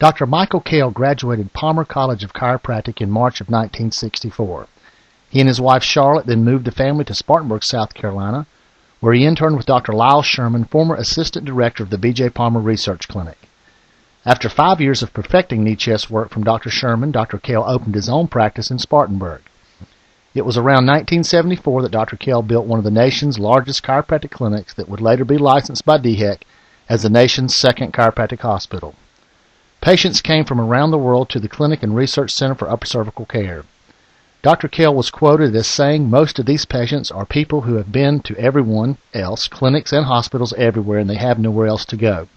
Dr. Michael Kale graduated Palmer College of Chiropractic in March of 1964. He and his wife Charlotte then moved the family to Spartanburg, South Carolina, where he interned with Dr. Lyle Sherman, former assistant director of the B.J. Palmer Research Clinic. After 5 years of perfecting knee-chest work from Dr. Sherman, Dr. Kale opened his own practice in Spartanburg. It was around 1974 that Dr. Kale built one of the nation's largest chiropractic clinics that would later be licensed by DHEC as the nation's second chiropractic hospital. Patients came from around the world to the Clinic and Research Center for Upper Cervical Care. Dr. Kale was quoted as saying, "Most of these patients are people who have been to everyone else, clinics and hospitals everywhere, and they have nowhere else to go."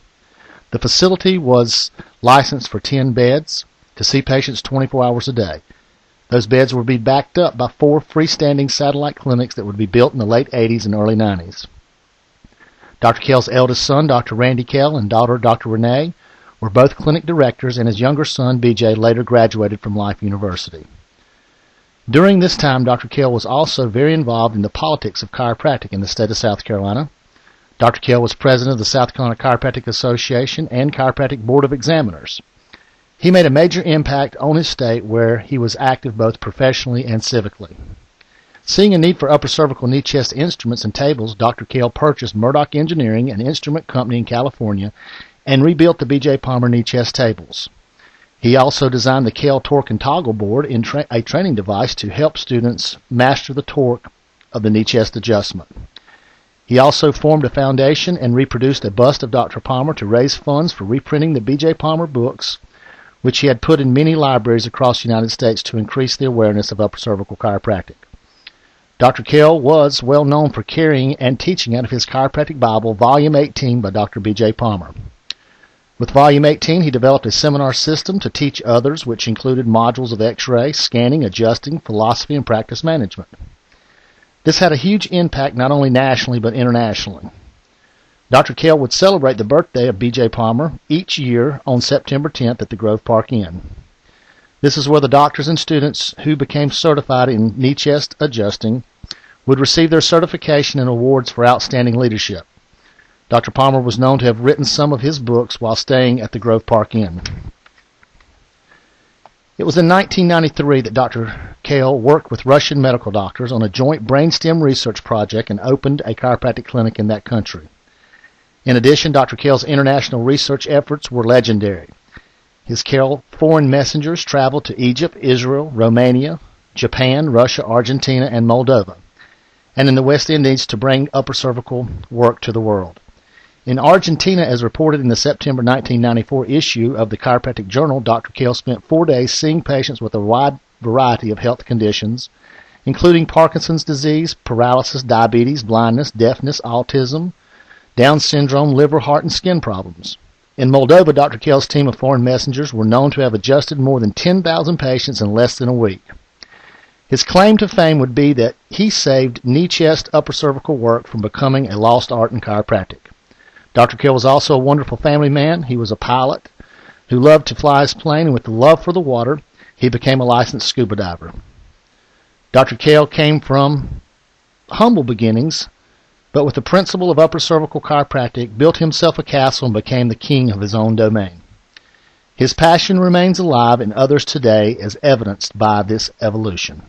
The facility was licensed for 10 beds to see patients 24 hours a day. Those beds would be backed up by 4 freestanding satellite clinics that would be built in the late 80s and early 90s. Dr. Kale's eldest son, Dr. Randy Kale, and daughter, Dr. Renee, were both clinic directors, and his younger son, BJ, later graduated from Life University. During this time, Dr. Kale was also very involved in the politics of chiropractic in the state of South Carolina. Dr. Kale was president of the South Carolina Chiropractic Association and Chiropractic Board of Examiners. He made a major impact on his state where he was active both professionally and civically. Seeing a need for upper cervical knee chest instruments and tables, Dr. Kale purchased Murdoch Engineering, an instrument company in California, and rebuilt the B.J. Palmer knee chest tables. He also designed the Kale torque and toggle board, a training device to help students master the torque of the knee chest adjustment. He also formed a foundation and reproduced a bust of Dr. Palmer to raise funds for reprinting the B.J. Palmer books, which he had put in many libraries across the United States to increase the awareness of upper cervical chiropractic. Dr. Kale was well known for carrying and teaching out of his Chiropractic Bible, Volume 18 by Dr. B.J. Palmer. With Volume 18, he developed a seminar system to teach others, which included modules of X-ray, scanning, adjusting, philosophy, and practice management. This had a huge impact not only nationally but internationally. Dr. Kale would celebrate the birthday of B.J. Palmer each year on September 10th at the Grove Park Inn. This is where the doctors and students who became certified in knee chest adjusting would receive their certification and awards for outstanding leadership. Dr. Palmer was known to have written some of his books while staying at the Grove Park Inn. It was in 1993 that Dr. Kale worked with Russian medical doctors on a joint brainstem research project and opened a chiropractic clinic in that country. In addition, Dr. Kale's international research efforts were legendary. His Kale foreign messengers traveled to Egypt, Israel, Romania, Japan, Russia, Argentina, and Moldova, and in the West Indies to bring upper cervical work to the world. In Argentina, as reported in the September 1994 issue of the Chiropractic Journal, Dr. Kale spent 4 days seeing patients with a wide variety of health conditions, including Parkinson's disease, paralysis, diabetes, blindness, deafness, autism, Down syndrome, liver, heart, and skin problems. In Moldova, Dr. Kale's team of foreign messengers were known to have adjusted more than 10,000 patients in less than a week. His claim to fame would be that he saved knee-chest upper cervical work from becoming a lost art in chiropractic. Dr. Kale was also a wonderful family man. He was a pilot who loved to fly his plane, and with the love for the water, he became a licensed scuba diver. Dr. Kale came from humble beginnings, but with the principle of upper cervical chiropractic, built himself a castle and became the king of his own domain. His passion remains alive in others today, as evidenced by this evolution.